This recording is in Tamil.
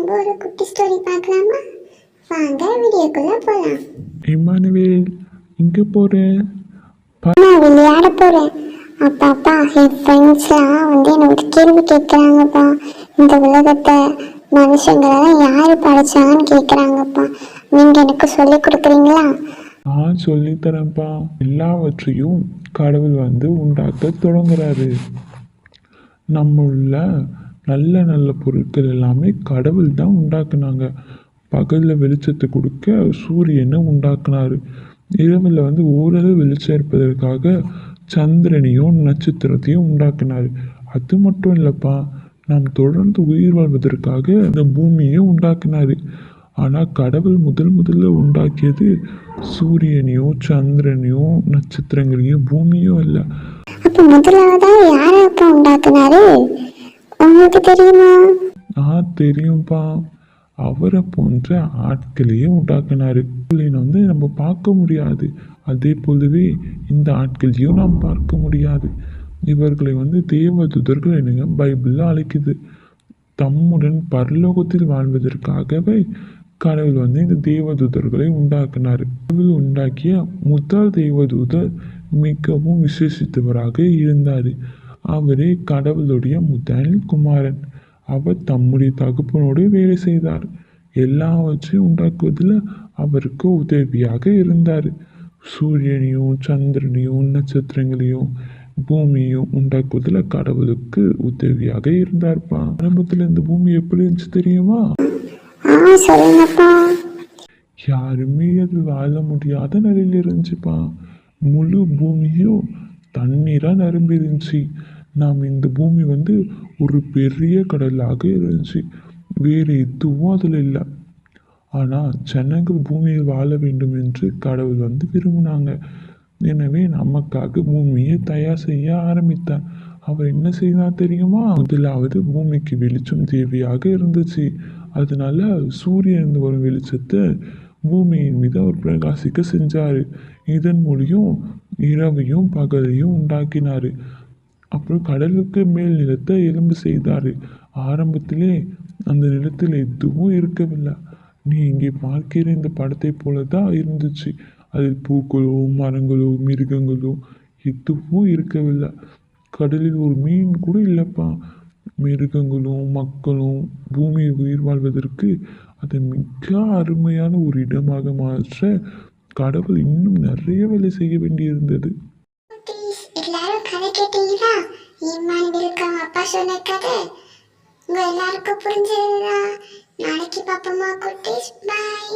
நம்ம ஒரு குட்டி ஸ்டோரி பார்க்கலாமா? வாங்க வீடியோக்குள்ள போலாம். இமானுவேல், இங்க போறேன். நான் விளையாட போறேன். அப்பாப்பா, என் ஃப்ரெண்ட்ஸ்லாம் என்னை ஒரு கேள்வி கேட்குறாங்கப்பா. இந்த உலகத்தை மனுஷங்களெல்லாம் யாரு படைச்சாங்கன்னு கேட்குறாங்கப்பா. நீங்க எனக்கு சொல்லி கொடுக்குறீங்களா? நான் சொல்லித்தரேன்ப்பா. எல்லாவற்றையும் கடவுள் உண்டாக்க தொடங்குறாரு. நம்மள நல்ல நல்ல பொருட்கள் எல்லாமே கடவுள் தான் உண்டாக்குனாங்க. பகலில் வெளிச்சத்தை கொடுக்க சூரியனை உண்டாக்குனாரு. இரவில் ஓரளவு வெளிச்சம் இருப்பதற்காக சந்திரனையும் நட்சத்திரத்தையும் உண்டாக்குனாரு. அது மட்டும் இல்லைப்பா, நாம் தொடர்ந்து உயிர் வாழ்வதற்காக இந்த பூமியை உண்டாக்குனாரு. ஆனால் கடவுள் முதல்ல உண்டாக்கியது சூரியனையும் சந்திரனையும் நட்சத்திரங்களையும் பூமியும் இல்லை. தெரியும்பா. அவரை போன்ற ஆட்களையே உண்டாக்குனாரு. நம்ம பார்க்க முடியாது, அதே போலவே இந்த ஆட்களையும் நாம் பார்க்க முடியாது. இவர்களை தேவதூதர்கள் என்னங்க பைபிள்ல அழைக்குது. தம்முடன் பரலோகத்தில் வாழ்வதற்காகவே கடவுள் இந்த தேவதூதர்களை உண்டாக்குனார். கடவுள் உண்டாக்கிய முதல் தேவதூதர் மிகவும் விசேஷித்தவராக இருந்தார். அவரே கடவுளுடைய முதல் குமாரன். அவர் தம்முடைய தகப்பனோடு வேலை செய்தார். எல்லாவற்றையும் உண்டாக்குவதில் அவருக்கு உதவியாக இருந்தார். சூரியனையும் சந்திரனையும் நட்சத்திரங்களையும் பூமியும் உண்டாக்குவதில் கடவுளுக்கு உதவியாக இருந்தார்ப்பா. ஆரம்பத்தில் இந்த பூமி எப்படி இருந்துச்சு தெரியுமா? யாருமே அது வாழ முடியாத நிலையில இருந்துச்சுப்பா. முழு பூமியும் தண்ணீரா நிரம்பி இருந்துச்சு. நாம் இந்த பூமி ஒரு பெரிய கடலாக இருந்துச்சு. வேறு எதுவும் அதில் இல்லை. ஆனால் ஜனங்கள் பூமியில் வாழ வேண்டும் என்று கடவுள் விரும்பினாங்க. எனவே நமக்காக பூமியை தயார் செய்ய ஆரம்பித்தார். அவர் என்ன செய்தார் தெரியுமா? முதலாவது பூமிக்கு வெளிச்சம் தேவையாக இருந்துச்சு. அதனால சூரியன் வரும் வெளிச்சத்தை பூமியின் மீது அவர் பிரகாசிக்க செஞ்சாரு. இதன் மூலியம் இரவையும் பகலையும் உண்டாக்கினாரு. அப்புறம் கடலுக்கு மேல் நிலத்தை எலும்பு செய்தாரு. ஆரம்பத்திலே அந்த நிலத்தில் எதுவும் இருக்கவில்லை. நீ இங்கே பார்க்கிற இந்த படத்தை போலதான் இருந்துச்சு. அதில் பூக்களோ மரங்களோ மிருகங்களோ எதுவும் இருக்கவில்லை. கடலில் ஒரு மீன் கூட இல்லைப்பா. மிருகங்களும் மக்களும் பூமியை உயிர் வாழ்வதற்கு அதை மிக அருமையான ஒரு இடமாக மாற்ற கடவுள் இன்னும் நிறைய வேலை செய்ய வேண்டியிருந்தது. எல்லாருக்கும் புரிஞ்சதுதான். நாளைக்கு பாப்போமா குட்டீஸ். பாய்.